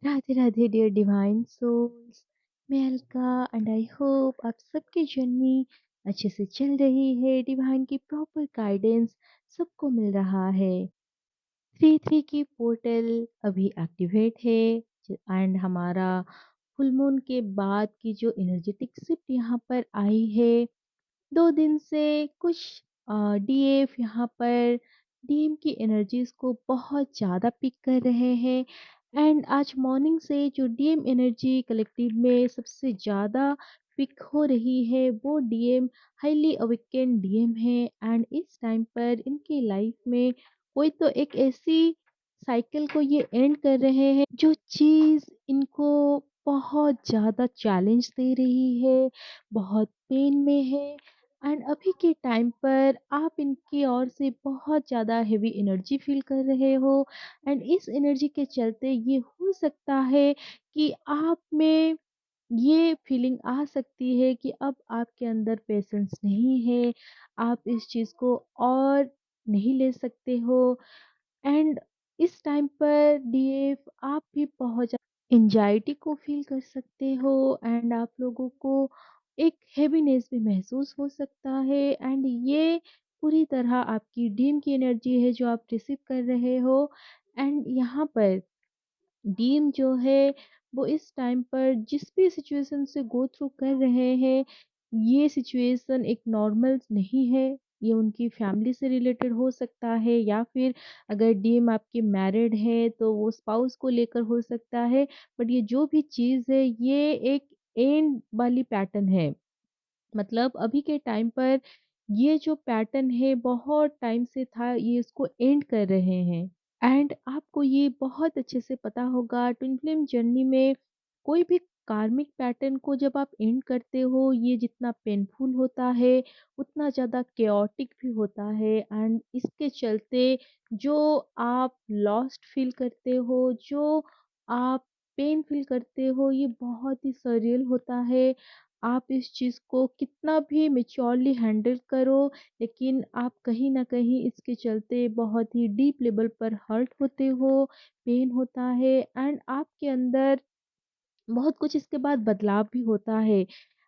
Radhe Radhe dear divine souls. मैं Alka and I hope आप सबकी जर्नी अच्छे से चल रही है। डिवाइन की प्रॉपर गाइडेंस सबको मिल रहा है। 3-3 की पोर्टल अभी एक्टिवेट है एंड हमारा फुल मून के बाद की जो एनर्जेटिक शिफ्ट यहाँ पर आई है 2 दिन से कुछ डीएफ यहाँ पर डीएम की एनर्जीज को बहुत ज़्यादा पिक कर रहे हैं। एंड आज मॉर्निंग से जो डीएम एनर्जी कलेक्टिव में सबसे ज़्यादा पिक हो रही है वो डीएम हाईली अवेकेंड डीएम है। एंड इस टाइम पर इनकी लाइफ में कोई तो एक ऐसी साइकिल को ये एंड कर रहे हैं जो चीज़ इनको बहुत ज़्यादा चैलेंज दे रही है, बहुत पेन में है। एंड अभी के टाइम पर आप इनकी ओर से बहुत ज़्यादा हेवी एनर्जी फील कर रहे हो। एंड इस एनर्जी के चलते ये हो सकता है कि आप में ये फीलिंग आ सकती है कि अब आपके अंदर पेशेंस नहीं है, आप इस चीज़ को और नहीं ले सकते हो। एंड इस टाइम पर डीएफ आप भी बहुत ज़्यादा एंजाइटी को फील कर सकते हो। एंड आप लोगों को एक हैवीनेस भी महसूस हो सकता है। एंड ये पूरी तरह आपकी ड्रीम की एनर्जी है जो आप रिसीव कर रहे हो। एंड यहाँ पर डीम जो है वो इस टाइम पर जिस भी सिचुएशन से गो थ्रू कर रहे हैं, ये सिचुएशन एक नॉर्मल नहीं है। ये उनकी फैमिली से रिलेटेड हो सकता है या फिर अगर डीएम आपके मैरिड है तो वो स्पाउस को लेकर हो सकता है। बट ये जो भी चीज़ है ये एक एंड वाली पैटर्न है। मतलब अभी के टाइम पर ये जो पैटर्न है बहुत टाइम से था, ये इसको एंड कर रहे हैं। एंड आपको ये बहुत अच्छे से पता होगा ट्विन फ्लेम जर्नी में कोई भी कार्मिक पैटर्न को जब आप एंड करते हो ये जितना पेनफुल होता है उतना ज़्यादा केओटिक भी होता है। एंड इसके चलते जो आप लॉस्ट फील करते हो, जो आप पेन फील करते हो, ये बहुत ही सरियल होता है। आप इस चीज़ को कितना भी मैच्योरली हैंडल करो, लेकिन आप कहीं न कहीं इसके चलते बहुत ही डीप लेवल पर हर्ट होते हो, पेन होता है। एंड आपके अंदर बहुत कुछ इसके बाद बदलाव भी होता है।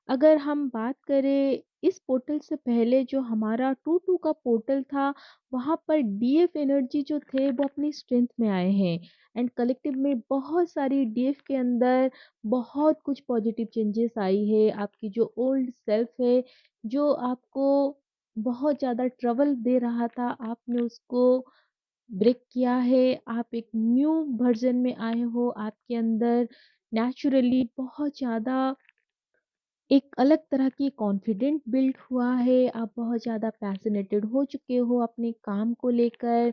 अगर हम बात करें इस पोर्टल से पहले जो हमारा 2-2 का पोर्टल था, वहाँ पर डीएफ एनर्जी जो थे वो अपनी स्ट्रेंथ में आए हैं। एंड कलेक्टिव में बहुत सारी डीएफ के अंदर बहुत कुछ पॉजिटिव चेंजेस आई है। आपकी जो ओल्ड सेल्फ है, जो आपको बहुत ज़्यादा ट्रबल दे रहा था, आपने उसको ब्रेक किया है। आप एक न्यू वर्ज़न में आए हो, आपके अंदर नेचुरली बहुत ज़्यादा एक अलग तरह की कॉन्फिडेंट बिल्ड हुआ है। आप बहुत ज़्यादा पैशनेटेड हो चुके हो अपने काम को लेकर।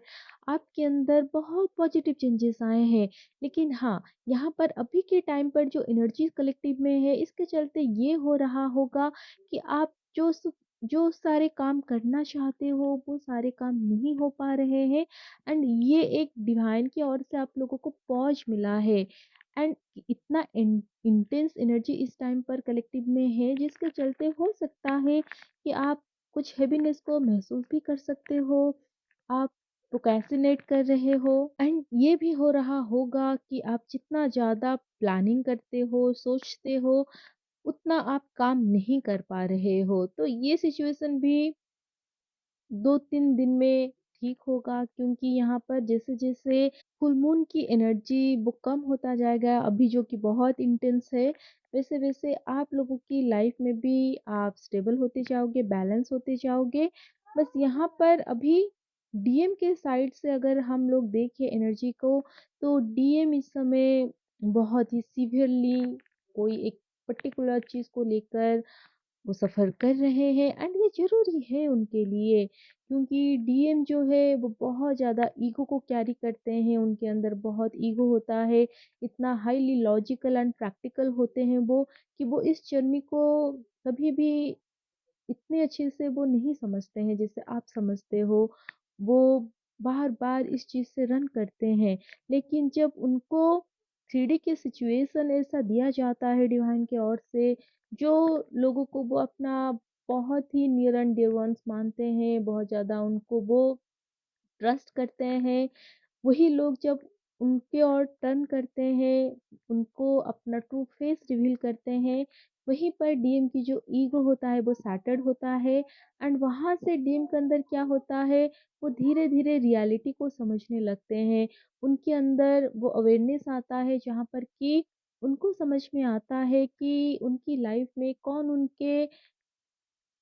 आपके अंदर बहुत पॉजिटिव चेंजेस आए हैं। लेकिन हाँ, यहाँ पर अभी के टाइम पर जो एनर्जी कलेक्टिव में है, इसके चलते ये हो रहा होगा कि आप जो सारे काम करना चाहते हो, वो सारे काम नहीं हो पा रहे हैं। एंड ये एक डिवाइन की ओर से आप लोगों को पॉज़ मिला है। एंड इतना इंटेंस एनर्जी इस टाइम पर कलेक्टिव में है जिसके चलते हो सकता है कि आप कुछ हेवीनेस को महसूस भी कर सकते हो। आप प्रोक्रेस्टिनेट कर रहे हो। एंड ये भी हो रहा होगा कि आप जितना ज़्यादा प्लानिंग करते हो, सोचते हो, उतना आप काम नहीं कर पा रहे हो। तो ये सिचुएशन भी 2-3 दिन में ठीक होगा, क्योंकि यहाँ पर जैसे-जैसे फुल मून की एनर्जी वो कम होता जाएगा, अभी जो कि बहुत इंटेंस है, वैसे-वैसे आप लोगों की लाइफ में भी आप स्टेबल होते जाओगे, बैलेंस होते जाओगे। बस यहाँ पर अभी डीएम के साइड से अगर हम लोग देखें एनर्जी को, तो डीएम इस समय बहुत ही सीवियरली कोई एक पर्टिकुलर चीज़ को लेकर वो सफ़र कर रहे हैं। एंड ये ज़रूरी है उनके लिए, क्योंकि डीएम जो है वो बहुत ज़्यादा ईगो को कैरी करते हैं, उनके अंदर बहुत ईगो होता है, इतना हाईली लॉजिकल एंड प्रैक्टिकल होते हैं वो कि वो इस जर्नी को कभी भी इतने अच्छे से वो नहीं समझते हैं जैसे आप समझते हो। वो बार-बार इस चीज़ से रन करते हैं, लेकिन जब उनको 3D के सिचुएशन ऐसा दिया जाता है डिवाइन की ओर से, जो लोगों को वो अपना बहुत ही नियर एंड डियर वन्स मानते हैं, बहुत ज़्यादा उनको वो ट्रस्ट करते हैं, वही लोग जब उनके ओर टर्न करते हैं, उनको अपना ट्रू फेस रिवील करते हैं, वहीं पर डीएम की जो ईगो होता है वो शैटर्ड होता है एंड वहाँ से डीएम के अंदर क्या होता है, वो धीरे-धीरे रियलिटी को समझने लगते हैं। उनके अंदर वो अवेयरनेस आता है जहाँ पर कि उनको समझ में आता है कि उनकी लाइफ में कौन उनके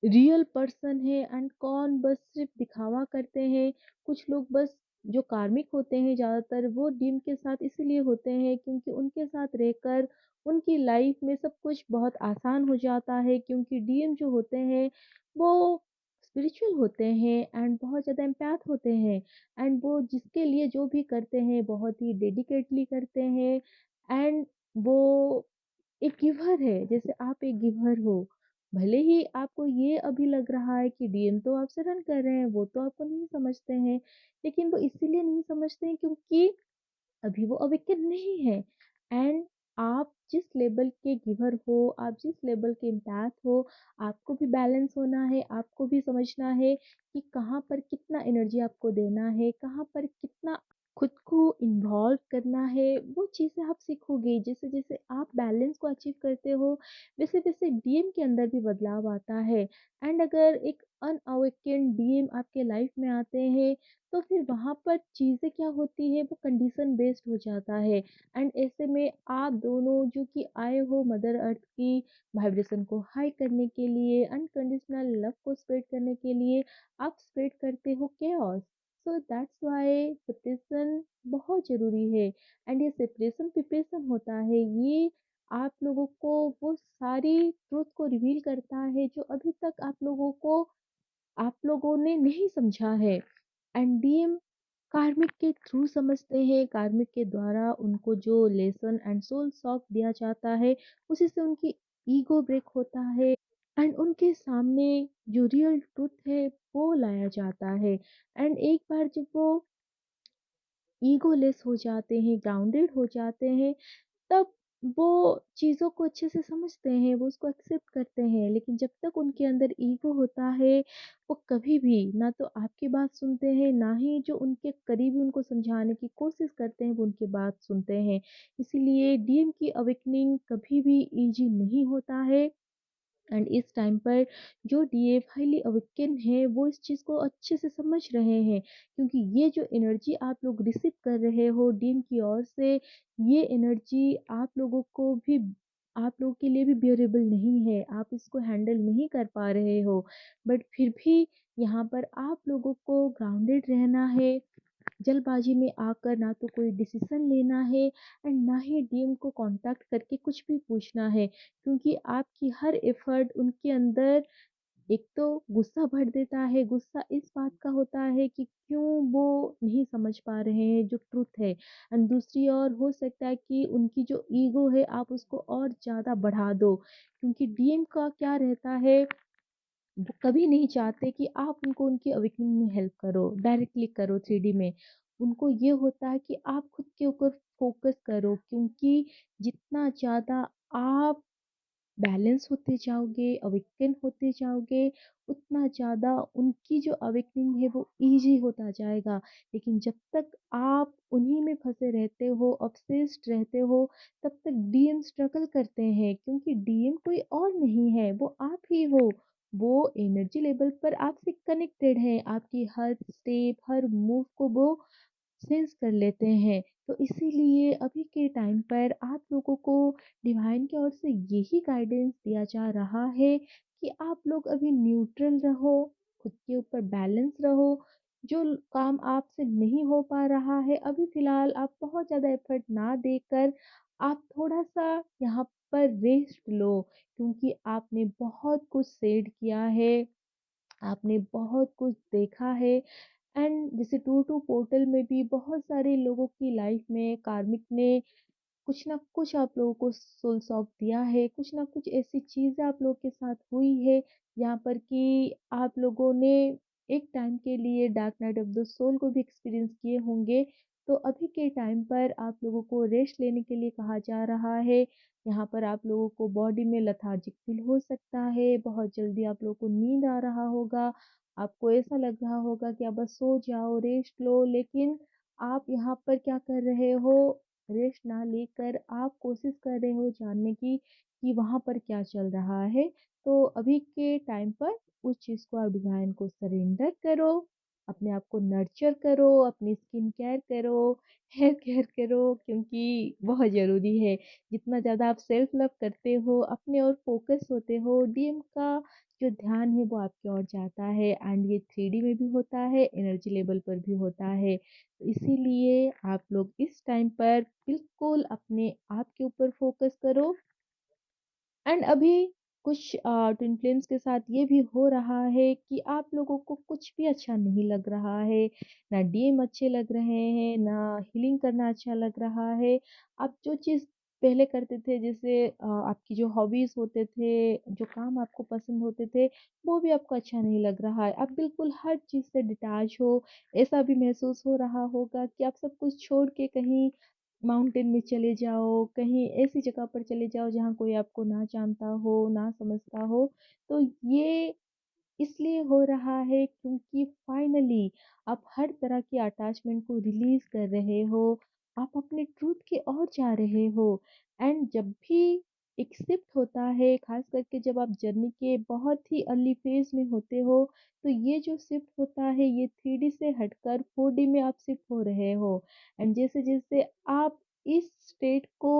रियल पर्सन है एंड कौन बस सिर्फ दिखावा करते हैं। कुछ लोग बस जो कार्मिक होते हैं ज़्यादातर वो डीन के साथ इसीलिए होते हैं क्योंकि उनके साथ रहकर उनकी लाइफ में सब कुछ बहुत आसान हो जाता है क्योंकि डीएम जो होते हैं वो स्पिरिचुअल होते हैं एंड बहुत ज़्यादा एम्पैथ होते हैं एंड वो जिसके लिए जो भी करते हैं बहुत ही डेडिकेटली करते हैं एंड वो एक गिवर है, जैसे आप एक गिवर हो। भले ही आपको ये अभी लग रहा है कि डीएम तो आपसे रन कर रहे हैं, वो तो आपको नहीं समझते हैं, लेकिन वो इसीलिए नहीं समझते हैं क्योंकि अभी वो अवेकन नहीं है एंड आप जिस लेवल के गिवर हो, आप जिस लेवल के एम्पैथ हो, आपको भी बैलेंस होना है, आपको भी समझना है कि कहाँ पर कितना एनर्जी आपको देना है, कहाँ पर कितना खुद को इन्वॉल्व करना है, वो चीज़ें आप सीखोगे। जैसे-जैसे आप बैलेंस को अचीव करते हो, वैसे-वैसे डीएम के अंदर भी बदलाव आता है एंड अगर एक अनअवेकेन्ड डीएम आपके लाइफ में आते हैं तो फिर वहाँ पर चीज़ें क्या होती है वो कंडीशन बेस्ड हो जाता है एंड ऐसे में आप दोनों जो कि आए हो मदर अर्थ की वाइब्रेशन को हाई करने के लिए अनकंडीशनल लव को स्प्रेड करने के लिए आप स्प्रेड करते हो chaos. So that's why separation बहुत ज़रूरी है एंड ये सेपरेशन प्रिपरेशन होता है, ये आप लोगों को वो सारी ट्रुथ को रिवील करता है जो अभी तक आप लोगों ने नहीं समझा है एंड डीएम कार्मिक के थ्रू समझते हैं, कार्मिक के द्वारा उनको जो लेसन एंड सोल शॉक दिया जाता है, उसी से उनकी ईगो ब्रेक होता है एंड उनके सामने जो रियल ट्रुथ है, वो लाया जाता है एंड एक बार जब वो ईगोलेस हो जाते हैं, ग्राउंडेड हो जाते हैं, तब वो चीज़ों को अच्छे से समझते हैं, वो उसको एक्सेप्ट करते हैं, लेकिन जब तक उनके अंदर ईगो होता है, वो कभी भी ना तो आपकी बात सुनते हैं, ना ही जो उनके करीबी उनको समझाने की कोशिश करते हैं, वो उनकी बात सुनते हैं। इसीलिए डीएम की अवेकनिंग कभी भी ईज़ी नहीं होता है एंड इस टाइम पर जो डीएफ हाईली अवेकन है वो इस चीज़ को अच्छे से समझ रहे हैं क्योंकि ये जो एनर्जी आप लोग रिसीव कर रहे हो डीम की ओर से ये एनर्जी आप लोगों के लिए भी बियरेबल नहीं है, आप इसको हैंडल नहीं कर पा रहे हो, बट फिर भी यहाँ पर आप लोगों को ग्राउंडेड रहना है, जल्दबाजी में आकर ना तो कोई डिसीजन लेना है एंड ना ही डीएम को कांटेक्ट करके कुछ भी पूछना है क्योंकि आपकी हर एफर्ट उनके अंदर एक तो गुस्सा भर देता है, गुस्सा इस बात का होता है कि क्यों वो नहीं समझ पा रहे हैं जो ट्रुथ है एंड दूसरी ओर हो सकता है कि उनकी जो ईगो है आप उसको और ज़्यादा बढ़ा दो क्योंकि डीएम का क्या रहता है, वो कभी नहीं चाहते कि आप उनको उनकी अवेकनिंग में हेल्प करो, डायरेक्टली करो 3D में। उनको ये होता है कि आप खुद के ऊपर फ़ोकस करो क्योंकि जितना ज़्यादा आप बैलेंस होते जाओगे, अवेकन होते जाओगे, उतना ज़्यादा उनकी जो अवेकनिंग है वो ईज़ी होता जाएगा। लेकिन जब तक आप उन्हीं में फँसे रहते हो, ऑब्सेस्ड रहते हो, तब तक डीएम स्ट्रगल करते हैं क्योंकि डीएम कोई और नहीं है, वो आप ही हो। वो एनर्जी लेवल पर आपसे कनेक्टेड है, आपकी हर स्टेप, हर मूव को वो सेंस कर लेते हैं। तो इसीलिए अभी के टाइम पर आप लोगों को डिवाइन की ओर से यही गाइडेंस दिया जा रहा है कि आप लोग अभी न्यूट्रल रहो, खुद के ऊपर बैलेंस रहो। जो काम आपसे नहीं हो पा रहा है, अभी फ़िलहाल आप बहुत ज़्यादा एफ़र्ट ना देकर आप थोड़ा-सा यहाँ पर रेस्ट लो क्योंकि आपने बहुत कुछ सेड किया है, आपने बहुत कुछ देखा है एंड जैसे टू टू पोर्टल में भी बहुत सारे लोगों की लाइफ में कार्मिक ने कुछ ना कुछ आप लोगों को सोल सौंप दिया है, कुछ ना कुछ ऐसी चीज़ें आप लोगों के साथ हुई है, यहाँ पर कि आप लोगों ने एक टाइम के लिए dark night of the soul को भी एक्सपीरियंस किए होंगे। तो अभी के टाइम पर आप लोगों को रेस्ट लेने के लिए कहा जा रहा है। यहाँ पर आप लोगों को बॉडी में लेथार्जिक फील हो सकता है, बहुत जल्दी आप लोगों को नींद आ रहा होगा, आपको ऐसा लग रहा होगा कि आप बस सो जाओ, रेस्ट लो, लेकिन आप यहाँ पर क्या कर रहे हो, रेस्ट ना लेकर आप कोशिश कर रहे हो जानने की कि वहाँ पर क्या चल रहा है। तो अभी के टाइम पर उस चीज़ को आप डिवाइन को सरेंडर करो, अपने आप को नर्चर करो, अपनी स्किन केयर करो, हेयर केयर करो क्योंकि बहुत ज़रूरी है। जितना ज़्यादा आप सेल्फ लव करते हो, अपने ओर फ़ोकस होते हो, डीएम का जो ध्यान है वो आपकी ओर जाता है एंड ये 3D में भी होता है, एनर्जी लेवल पर भी होता है। इसीलिए आप लोग इस टाइम पर बिल्कुल अपने आप के ऊपर फ़ोकस करो एंड अभी कुछ ट्विन फ्लेम्स के साथ ये भी हो रहा है कि आप लोगों को कुछ भी अच्छा नहीं लग रहा है, ना डीएम अच्छे लग रहे हैं, ना हीलिंग करना अच्छा लग रहा है। आप जो चीज़ पहले करते थे जैसे आपकी जो हॉबीज़ होते थे, जो काम आपको पसंद होते थे, वो भी आपको अच्छा नहीं लग रहा है। आप बिल्कुल हर चीज़ से डिटैच हो, ऐसा भी महसूस हो रहा होगा कि आप सब कुछ छोड़ के कहीं माउंटेन में चले जाओ, कहीं ऐसी जगह पर चले जाओ जहाँ कोई आपको ना जानता हो, ना समझता हो। तो ये इसलिए हो रहा है क्योंकि फाइनली आप हर तरह की अटैचमेंट को रिलीज़ कर रहे हो। आप अपने ट्रुथ की ओर जा रहे हो एंड जब भी एक शिफ्ट होता है, ख़ास करके जब आप जर्नी के बहुत ही अर्ली फ़ेज़ में होते हो, तो ये जो शिफ्ट होता है ये 3D से हटकर 4D में आप शिफ्ट हो रहे हो एंड जैसे-जैसे आप इस स्टेट को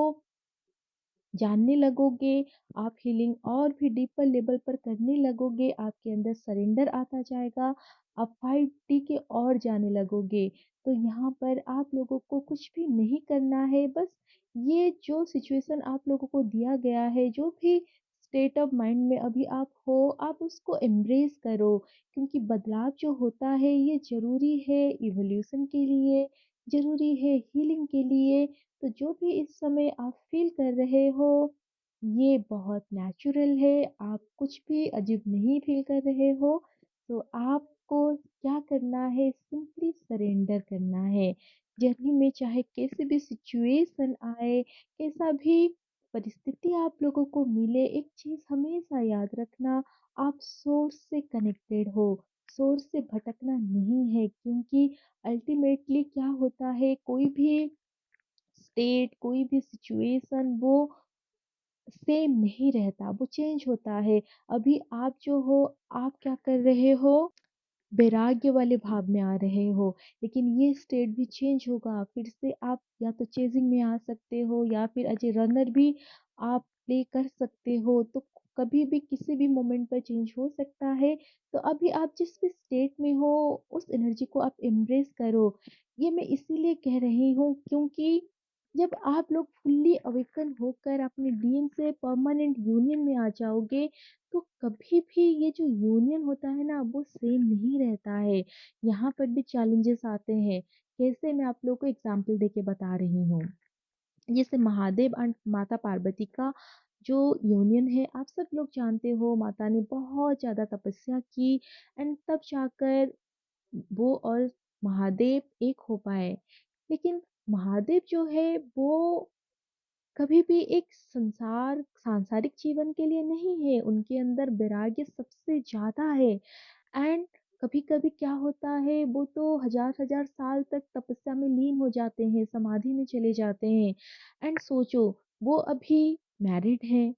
जानने लगोगे, आप हीलिंग और भी डीपर लेवल पर करने लगोगे, आपके अंदर सरेंडर आता जाएगा, आप 5D की ओर जाने लगोगे। तो यहाँ पर आप लोगों को कुछ भी नहीं करना है, बस ये जो सिचुएशन आप लोगों को दिया गया है, जो भी स्टेट ऑफ माइंड में अभी आप हो, आप उसको एम्ब्रेस करो क्योंकि बदलाव जो होता है, ये ज़रूरी है इवोल्यूशन के लिए, ज़रूरी है हीलिंग के लिए। तो जो भी इस समय आप फ़ील कर रहे हो, ये बहुत नेचुरल है, आप कुछ भी अजीब नहीं फ़ील कर रहे हो। तो आपको क्या करना है, सिंपली सरेंडर करना है। जर्नी में चाहे कैसी भी सिचुएशन आए, कैसा भी परिस्थिति आप लोगों को मिले, एक चीज़ हमेशा याद रखना, आप सोर्स से कनेक्टेड हो, सोर्स से भटकना नहीं है क्योंकि अल्टीमेटली क्या होता है, कोई भी स्टेट, कोई भी सिचुएशन वो सेम नहीं रहता, वो चेंज होता है। अभी आप जो हो, आप क्या कर रहे हो? वैराग्य वाले भाव में आ रहे हो, लेकिन ये स्टेट भी चेंज होगा, फिर से आप या तो चेज़िंग में आ सकते हो या फिर एज़ ए रनर भी आप प्ले कर सकते हो, तो कभी भी किसी भी मोमेंट पर चेंज हो सकता है। तो अभी आप जिस भी स्टेट में हो, उस एनर्जी को आप एम्ब्रेस करो। ये मैं इसीलिए कह रही हूँ क्योंकि जब आप लोग फुल्ली अवेकन होकर अपने डीन से परमानेंट यूनियन में आ जाओगे, तो कभी भी ये जो यूनियन होता है ना वो सेम नहीं रहता है। यहाँ पर भी चैलेंजेस आते हैं। कैसे मैं आप लोगों को एग्ज़ाम्पल देके बता रही हूँ। जैसे महादेव एंड माता पार्वती का जो यूनियन है आप सब लोग जानते हो माता ने बहुत ज़्यादा तपस्या की एंड तब जाकर वो और महादेव एक हो पाए। लेकिन महादेव जो है वो कभी भी एक सांसारिक जीवन के लिए नहीं है, उनके अंदर वैराग्य सबसे ज़्यादा है एंड कभी-कभी क्या होता है वो तो हज़ार-हज़ार साल तक तपस्या में लीन हो जाते हैं, समाधि में चले जाते हैं एंड सोचो वो अभी मैरिड हैं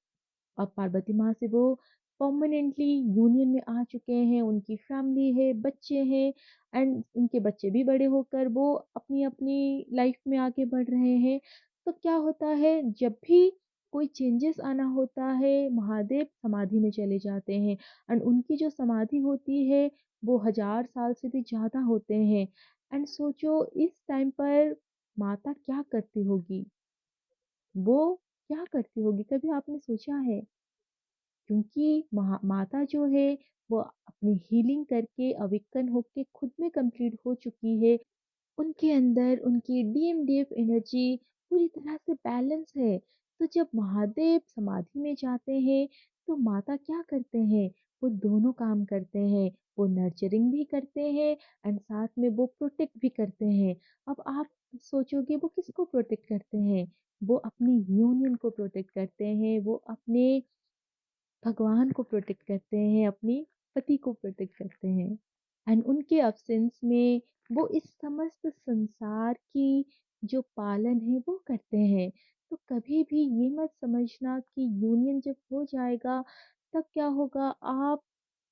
और पार्वती माँ से वो परमानेंटली यूनियन में आ चुके हैं, उनकी फैमिली है, बच्चे हैं एंड उनके बच्चे भी बड़े होकर वो अपनी-अपनी लाइफ में आगे बढ़ रहे हैं। तो क्या होता है जब भी कोई चेंजेस आना होता है, महादेव समाधि में चले जाते हैं एंड उनकी जो समाधि होती है, वो हज़ार साल से भी ज़्यादा होते हैं एंड सोचो इस टाइम पर माता क्या करती होगी? वो क्या करती होगी? कभी आपने सोचा है? क्योंकि माता जो है वो अपनी हीलिंग करके अवेकन होके खुद में कंप्लीट हो चुकी है। उनके अंदर उनकी डीएमडीएफ एनर्जी पूरी तरह से बैलेंस है। तो जब महादेव समाधि में जाते हैं तो माता क्या करते हैं? वो दोनों काम करते हैं। वो नर्चरिंग भी करते हैं एंड साथ में वो प्रोटेक्ट भी करते हैं। अब आप सोचोगे वो किसको प्रोटेक्ट करते हैं? वो अपनी यूनियन को प्रोटेक्ट करते हैं, वो अपने भगवान को प्रोटेक्ट करते हैं, अपने पति को प्रोटेक्ट करते हैं एंड उनके अब्सेंस में वो इस समस्त संसार की जो पालन है वो करते हैं। तो कभी भी ये मत समझना कि यूनियन जब हो जाएगा तब क्या होगा, आप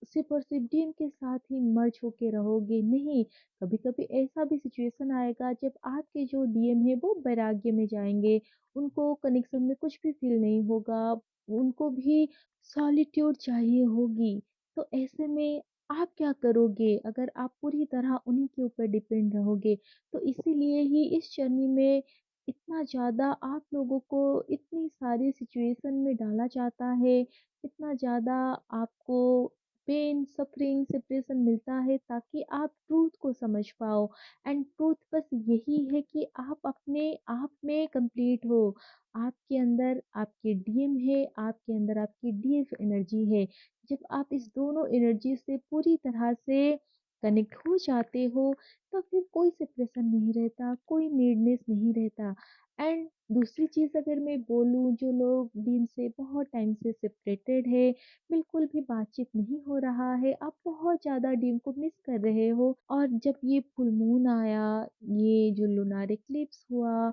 सिर्फ़ और सिर्फ़ डीएम के साथ ही मर्ज होके रहोगे, नहीं। कभी-कभी ऐसा भी सिचुएशन आएगा जब आपके जो डीएम हैं वो वैराग्य में जाएँगे, उनको कनेक्शन में कुछ भी फ़ील नहीं होगा, उनको भी सॉलिट्यूड चाहिए होगी। तो ऐसे में आप क्या करोगे अगर आप पूरी तरह उन्हीं के ऊपर डिपेंड रहोगे? तो इसीलिए ही इस जर्नी में इतना ज़्यादा आप लोगों को इतनी सारी सिचुएशन में डाला जाता है, इतना ज़्यादा आपको पेन, सफ़रिंग, सेपरेशन मिलता है ताकि आप ट्रूथ को समझ पाओ। एंड ट्रूथ बस यही है कि आप अपने आप में कंप्लीट हो। आपके अंदर आपके डीएम है, आपके अंदर आपकी डीएफ एनर्जी है। जब आप इस दोनों एनर्जी से पूरी तरह से कनेक्ट हो जाते हो, तो फिर कोई सेपरेशन नहीं रहता, कोई नीडनेस नहीं रहता। एंड दूसरी चीज़ अगर मैं बोलूँ, जो लोग डीन से बहुत टाइम से सेपरेटेड है, बिल्कुल भी बातचीत नहीं हो रहा है, आप बहुत ज़्यादा डीन को मिस कर रहे हो, और जब ये फुल मून आया, ये जो लूनार एक्लिप्स हुआ,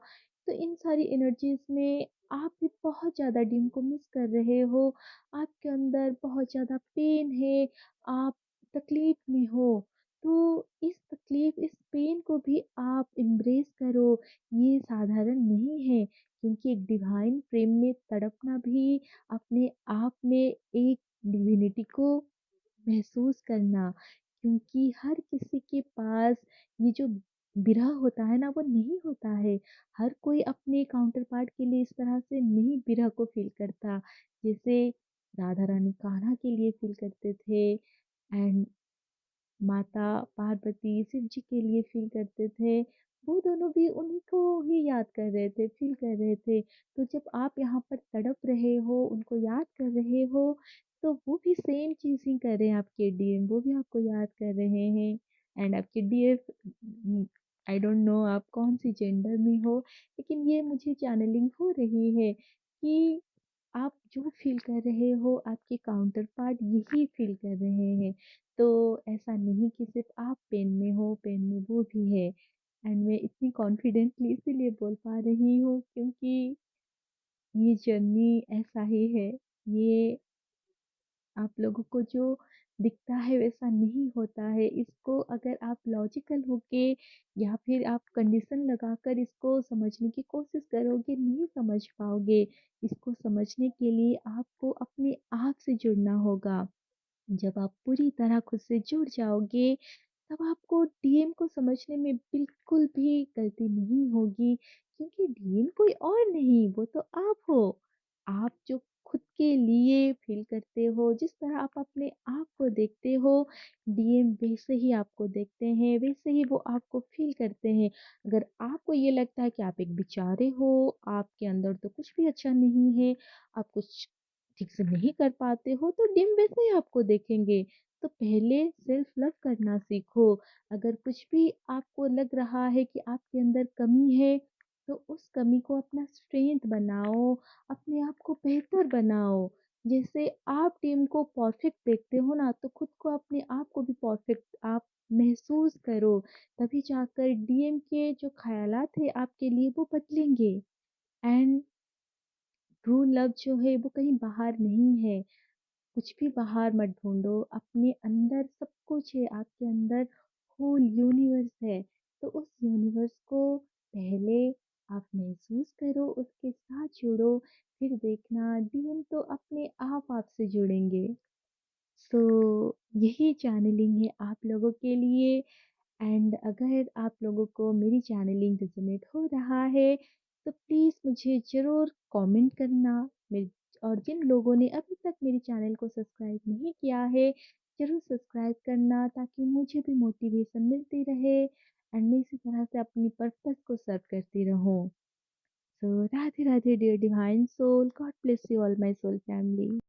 तो इन सारी एनर्जीज़ में आप भी बहुत ज़्यादा डीन को मिस कर रहे हो। आपके अंदर बहुत ज़्यादा पेन है, आप तकलीफ़ में हो। तो इस तकलीफ़, इस पेन को भी आप एम्ब्रेस करो, ये साधारण नहीं है, क्योंकि एक डिवाइन प्रेम में तड़पना भी अपने आप में एक डिविनिटी को महसूस करना, क्योंकि हर किसी के पास ये जो विरह होता है ना, वो नहीं होता है। हर कोई अपने काउंटर पार्ट के लिए इस तरह से नहीं विरह को फ़ील करता, जैसे राधा रानी कान्हा के लिए फ़ील करते थे, एंड माता पार्वती शिव जी के लिए फ़ील करते थे। वो दोनों भी उन्हीं को ही याद कर रहे थे, फ़ील कर रहे थे। तो जब आप यहाँ पर तड़प रहे हो, उनको याद कर रहे हो, तो वो भी सेम चीज़ ही कर रहे हैं आपके डीएम, वो भी आपको याद कर रहे हैं। एंड आपके डीएफ, आई डोंट नो आप कौन-सी जेंडर में हो, लेकिन ये मुझे चैनलिंग हो रही है कि आप जो फ़ील कर रहे हो, आपके काउंटर पार्ट यही फ़ील कर रहे हैं। तो ऐसा नहीं कि सिर्फ़ आप पेन में हो, पेन में वो भी है। एंड मैं इतनी कॉन्फिडेंटली इसीलिए बोल पा रही हूँ क्योंकि ये जर्नी ऐसा ही है। ये आप लोगों को जो दिखता है वैसा नहीं होता है। इसको अगर आप लॉजिकल होके या फिर आप कंडीशन लगाकर इसको समझने की कोशिश करोगे, नहीं समझ पाओगे। इसको समझने के लिए आपको अपने आप से जुड़ना होगा। जब आप पूरी तरह खुद से जुड़ जाओगे, तब आपको डीएम को समझने में बिल्कुल भी गलती नहीं होगी, क्योंकि डीएम कोई और नहीं, वो तो आप हो। आप जो खुद के लिए फ़ील करते हो, जिस तरह आप अपने आप को देखते हो, डीएम वैसे ही आपको देखते हैं, वैसे ही वो आपको फ़ील करते हैं। अगर आपको ये लगता है कि आप एक बेचारे हो, आपके अंदर तो कुछ भी अच्छा नहीं है, आप कुछ ठीक से नहीं कर पाते हो, तो डीएम वैसे ही आपको देखेंगे। तो पहले सेल्फ लव करना सीखो। अगर कुछ भी आपको लग रहा है कि आपके अंदर कमी है, तो उस कमी को अपना स्ट्रेंथ बनाओ, अपने आप को बेहतर बनाओ। जैसे आप टीम को परफेक्ट देखते हो ना, तो खुद को, अपने आप को भी परफेक्ट आप महसूस करो। तभी जाकर डीएम के जो ख़यालात है आपके लिए वो बदलेंगे। एंड ट्रू लव जो है वो कहीं बाहर नहीं है। कुछ भी बाहर मत ढूँढो, अपने अंदर सब कुछ है, आपके अंदर होल यूनिवर्स है। तो उस यूनिवर्स को पहले आप महसूस करो, उसके साथ जुड़ो, फिर देखना डीएम तो अपने आप आपसे जुड़ेंगे। सो यही चैनलिंग है आप लोगों के लिए। एंड अगर आप लोगों को मेरी चैनलिंग रिजोनेट हो रहा है, तो प्लीज़ मुझे ज़रूर कमेंट करना। मेरी, और जिन लोगों ने अभी तक मेरे चैनल को सब्सक्राइब नहीं किया है, ज़रूर सब्सक्राइब करना ताकि मुझे भी मोटिवेशन मिलती रहे, एंड मैं इसी तरह से अपनी पर्पस को सर्व करती रहूँ। So Radhe Radhe dear divine soul, God bless you all my soul family.